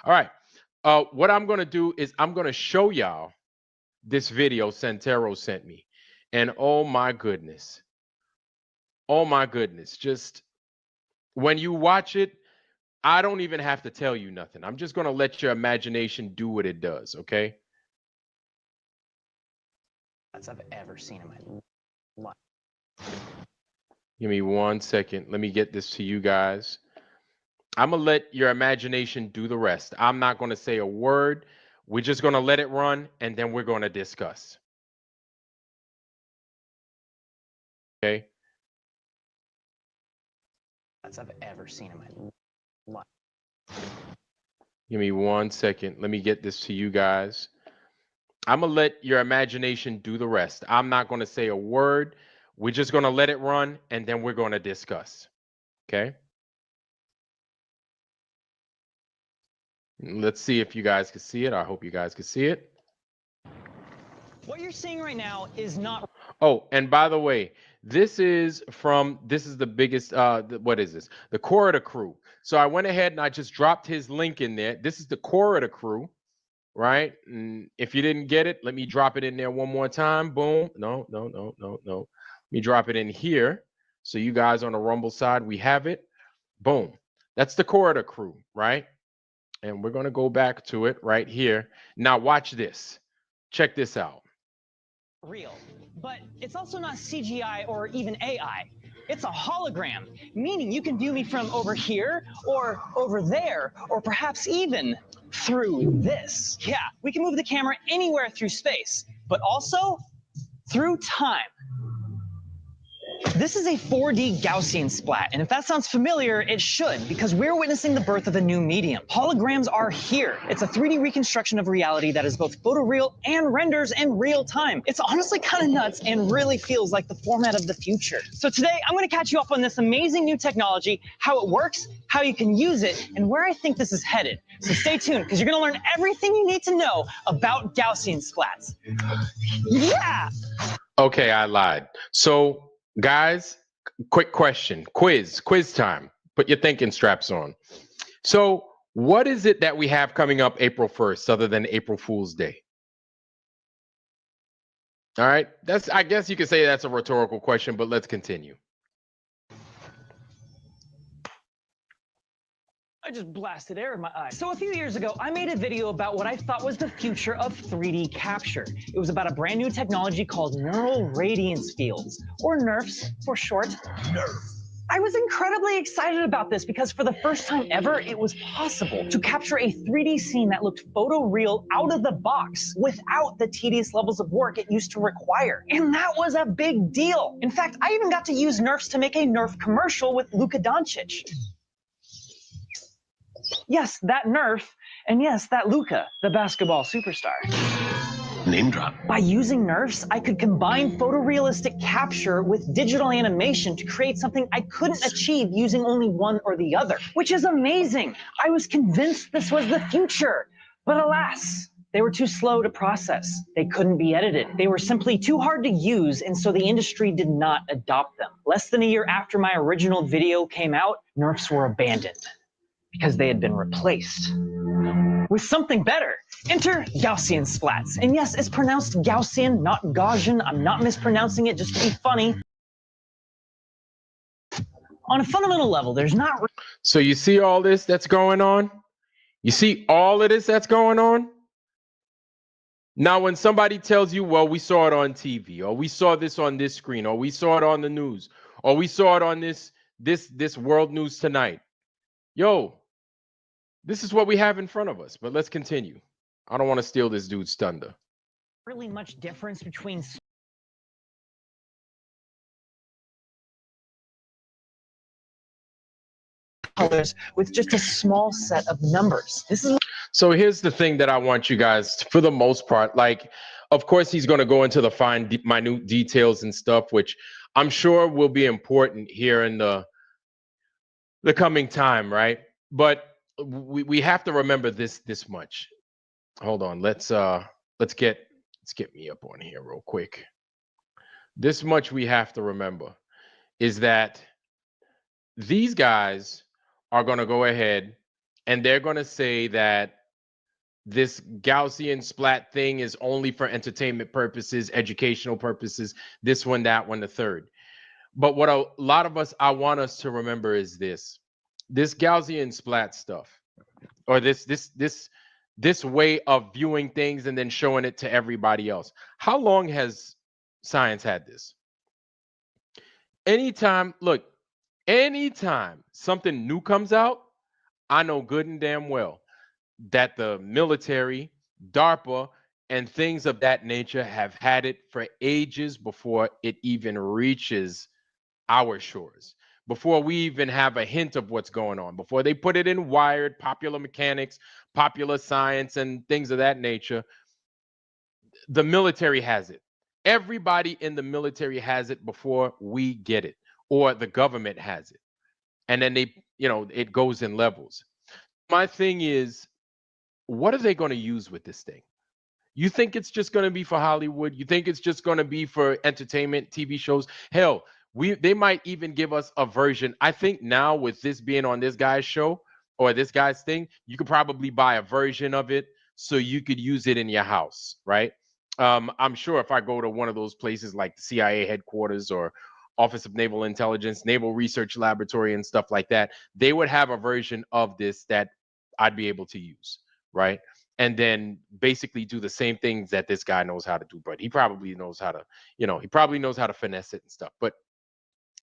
All right. What I'm gonna do is I'm gonna show y'all this video Santero sent me, and oh my goodness, just when you watch it, I don't even have to tell you nothing. I'm just gonna let your imagination do what it does. Okay. I've ever seen in my life. Give me 1 second. Let me get this to you guys. I'm gonna let your imagination do the rest. I'm not gonna say a word. We're just gonna let it run, and then we're gonna discuss. Okay. I've ever seen in my life. Give me 1 second. Let me get this to you guys. I'm gonna let your imagination do the rest. I'm not gonna say a word. We're just gonna let it run, and then we're gonna discuss. Okay. Let's see if you guys can see it. I hope you guys can see it. What you're seeing right now is not. Oh, and by the way, this is the biggest what is this? The core of the crew. So I went ahead and I just dropped his link in there. This is the core of the crew, right? And if you didn't get it, let me drop it in there one more time. Boom. No. Let me drop it in here. So you guys on the Rumble side, we have it. Boom. That's the core of the crew, right? And we're going to go back to it right here. Now watch this. Check this out. Real, but it's also not CGI or even AI. It's a hologram, meaning you can view me from over here or over there, or perhaps even through this. Yeah, we can move the camera anywhere through space, but also through time. This is a 4D Gaussian splat, and if that sounds familiar, it should, because we're witnessing the birth of a new medium. Holograms are here. It's a 3D reconstruction of reality that is both photoreal and renders in real time. It's honestly kind of nuts and really feels like the format of the future. So today, I'm going to catch you up on this amazing new technology, how it works, how you can use it, and where I think this is headed. So stay tuned, because you're going to learn everything you need to know about Gaussian splats. Yeah! Okay, I lied. So, guys, quick question. Quiz time. Put your thinking straps on. So, what is it that we have coming up April 1st other than April Fool's Day? All right. I guess you could say that's a rhetorical question, but let's continue. I just blasted air in my eye. So a few years ago, I made a video about what I thought was the future of 3D capture. It was about a brand new technology called neural radiance fields, or NeRFs for short. NeRF. I was incredibly excited about this because for the first time ever, it was possible to capture a 3D scene that looked photoreal out of the box without the tedious levels of work it used to require. And that was a big deal. In fact, I even got to use NeRFs to make a NeRF commercial with Luka Doncic. Yes, that NeRF, and yes, that Luka, the basketball superstar. Name drop. By using NeRFs, I could combine photorealistic capture with digital animation to create something I couldn't achieve using only one or the other, which is amazing. I was convinced this was the future, but alas, they were too slow to process. They couldn't be edited. They were simply too hard to use, and so the industry did not adopt them. Less than a year after my original video came out, NeRFs were abandoned, because they had been replaced with something better. Enter Gaussian splats. And yes, it's pronounced Gaussian, not Gaussian. I'm not mispronouncing it just to be funny. On a fundamental level, there's not... So you see all this that's going on? You see all of this that's going on? Now, when somebody tells you, well, we saw it on TV, or we saw this on this screen, or we saw it on the news, or we saw it on this world news tonight. Yo, this is what we have in front of us, but let's continue. I don't want to steal this dude's thunder. Really much difference between colors with just a small set of numbers. This is... So here's the thing that I want you guys, for the most part, like, of course, he's going to go into the fine, minute details and stuff, which I'm sure will be important here in the coming time, right? But we have to remember this much. Hold on, let's get me up on here real quick. This much we have to remember is that these guys are going to go ahead and they're going to say that this Gaussian splat thing is only for entertainment purposes, educational purposes, this one, that one, the third. But what a lot of us, I want us to remember is this Gaussian splat stuff, or this way of viewing things and then showing it to everybody else. How long has science had this? Anytime something new comes out, I know good and damn well that the military, DARPA, and things of that nature have had it for ages before it even reaches our shores, before we even have a hint of what's going on, before they put it in Wired, Popular Mechanics, Popular Science, and things of that nature. The military has it. Everybody in the military has it before we get it, or the government has it. And then it goes in levels. My thing is, what are they going to use with this thing? You think it's just going to be for Hollywood? You think it's just going to be for entertainment, TV shows? Hell, they might even give us a version. I think now with this being on this guy's show or this guy's thing, you could probably buy a version of it so you could use it in your house, right? I'm sure if I go to one of those places like the CIA headquarters or Office of Naval Intelligence, Naval Research Laboratory, and stuff like that, they would have a version of this that I'd be able to use, right? And then basically do the same things that this guy knows how to do, but he probably knows how to, he probably knows how to finesse it and stuff. But